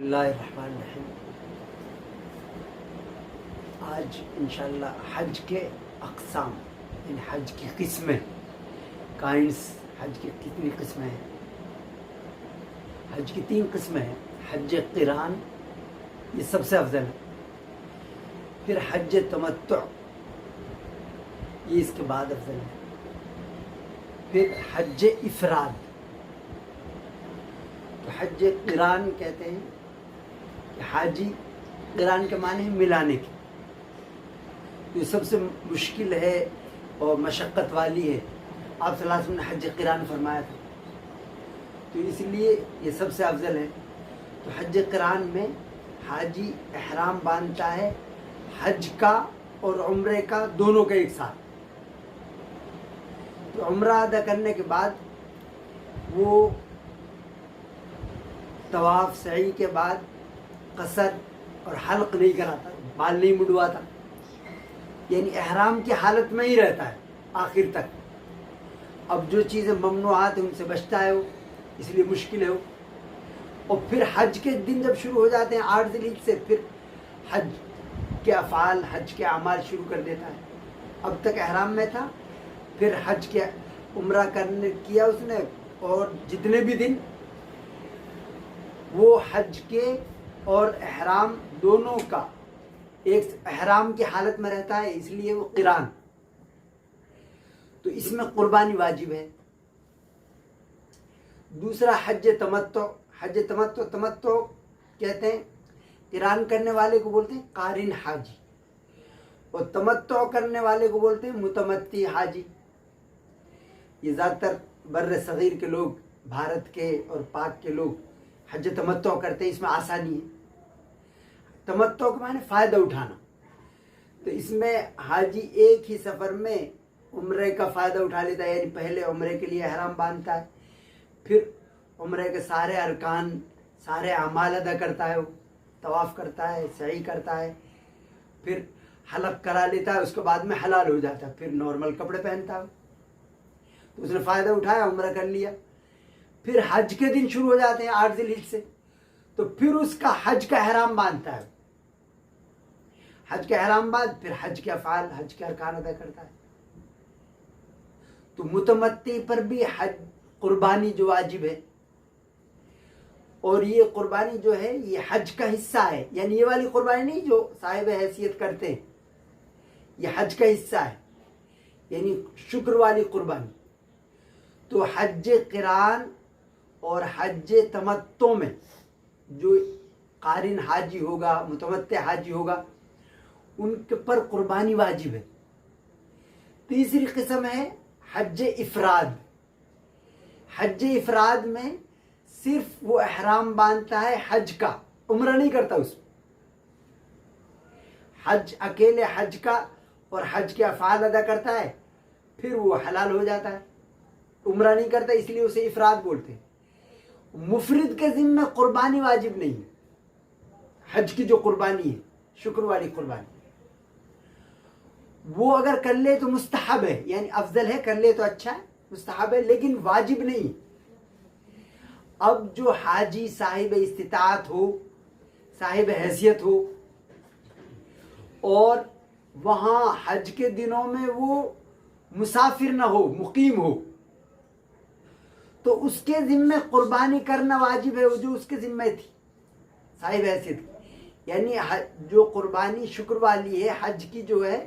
اللہ الرحمن الرحیم۔ آج انشاءاللہ حج کے اقسام یعنی حج کی قسمیں کائنڈس، حج کی کتنی قسمیں ہیں؟ حج کی 3 قسمیں ہیں۔ حج قران یہ سب سے افضل ہے، پھر حج تمتع یہ اس کے بعد افضل ہے، پھر حج افراد۔ تو حج قران کہتے ہیں کہ حاجی قران کے معنی ہے ملانے کے، یہ سب سے مشکل ہے اور مشقت والی ہے۔ آپ صلی اللہ علیہ وسلم نے حج قران فرمایا تھا، تو اس لیے یہ سب سے افضل ہے۔ تو حج قران میں حاجی احرام باندھتا ہے حج کا اور عمرے کا دونوں کا ایک ساتھ۔ تو عمرہ ادا کرنے کے بعد وہ طواف سعی کے بعد قصر اور حلق نہیں کراتا، بال نہیں مڈواتا، یعنی احرام کی حالت میں ہی رہتا ہے آخر تک۔ اب جو چیزیں ممنوعات ہیں ان سے بچتا ہے وہ، اس لیے مشکل ہے وہ۔ اور پھر حج کے دن جب شروع ہو جاتے ہیں 8 ذی الحجہ سے، پھر حج کے افعال، حج کے اعمال شروع کر دیتا ہے۔ اب تک احرام میں تھا، پھر حج کے عمرہ کرنے کیا اس نے، اور جتنے بھی دن وہ حج کے اور احرام دونوں کا ایک احرام کی حالت میں رہتا ہے، اس لیے وہ قران۔ تو اس میں قربانی واجب ہے۔ دوسرا حج تمتع۔ حج تمتع کہتے ہیں، قران کرنے والے کو بولتے ہیں قارن حاجی، اور تمتع کرنے والے کو بولتے ہیں متمتع حاجی۔ یہ زیادہ تر بر صغیر کے لوگ، بھارت کے اور پاک کے لوگ حج تمتع کرتے ہیں، اس میں آسانی ہے۔ تمتع کے معنی فائدہ اٹھانا۔ تو اس میں حاجی ایک ہی سفر میں عمرے کا فائدہ اٹھا لیتا ہے، یعنی پہلے عمرے کے لیے احرام باندھتا ہے، پھر عمرے کے سارے ارکان، سارے اعمال ادا کرتا ہے، وہ طواف کرتا ہے، سعی کرتا ہے، پھر حلق کرا لیتا ہے، اس کے بعد میں حلال ہو جاتا ہے، پھر نارمل کپڑے پہنتا ہے۔ تو اس نے فائدہ اٹھایا، عمرہ کر لیا۔ پھر حج کے دن شروع ہو جاتے ہیں 8 ذی الحجہ سے، تو پھر اس کا حج کا احرام باندھتا ہے۔ حج کا احرام باندھ پھر حج کے افعال، حج کے ارکان ادا کرتا ہے۔ تو متمتع پر بھی حج قربانی جو واجب ہے، اور یہ قربانی جو ہے یہ حج کا حصہ ہے، یعنی یہ والی قربانی نہیں جو صاحب حیثیت کرتے ہیں، یہ حج کا حصہ ہے، یعنی شکر والی قربانی۔ تو حج قران اور حج تمتع میں جو قارن حاجی ہوگا، متمتع حاجی ہوگا، ان کے پر قربانی واجب ہے۔ تیسری قسم ہے حج افراد۔ حج افراد میں صرف وہ احرام باندھتا ہے حج کا، عمرہ نہیں کرتا اس میں۔ حج اکیلے حج کا اور حج کے افعال ادا کرتا ہے، پھر وہ حلال ہو جاتا ہے، عمرہ نہیں کرتا، اس لیے اسے افراد بولتے ہیں۔ مفرد کے ذمہ قربانی واجب نہیں ہے، حج کی جو قربانی ہے، شکر والی قربانی، وہ اگر کر لے تو مستحب ہے، یعنی افضل ہے، کر لے تو اچھا ہے، مستحب ہے، لیکن واجب نہیں۔ اب جو حاجی صاحب استطاعت ہو، صاحب حیثیت ہو، اور وہاں حج کے دنوں میں وہ مسافر نہ ہو، مقیم ہو، تو اس کے ذمہ قربانی کرنا واجب ہے، وہ جو اس کے ذمہ تھی صاحب حیثیت کی، یعنی جو قربانی شکر والی ہے حج کی جو ہے،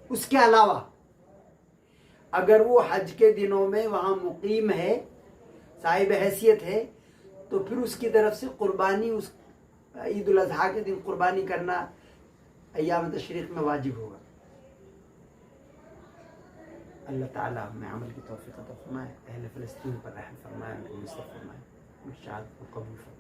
اس کے علاوہ اگر وہ حج کے دنوں میں وہاں مقیم ہے، صاحب حیثیت ہے، تو پھر اس کی طرف سے قربانی، اس عید الاضحیٰ کے دن قربانی کرنا ایام تشریق میں واجب ہوگا۔ اللہ تعالیٰ ہمیں عمل کی توفیق عطا فرمائے، اہل فلسطین پر رحم فرمائے، ان کو نصرت فرمائے، ان کی شہادت کو قبول فرمائے۔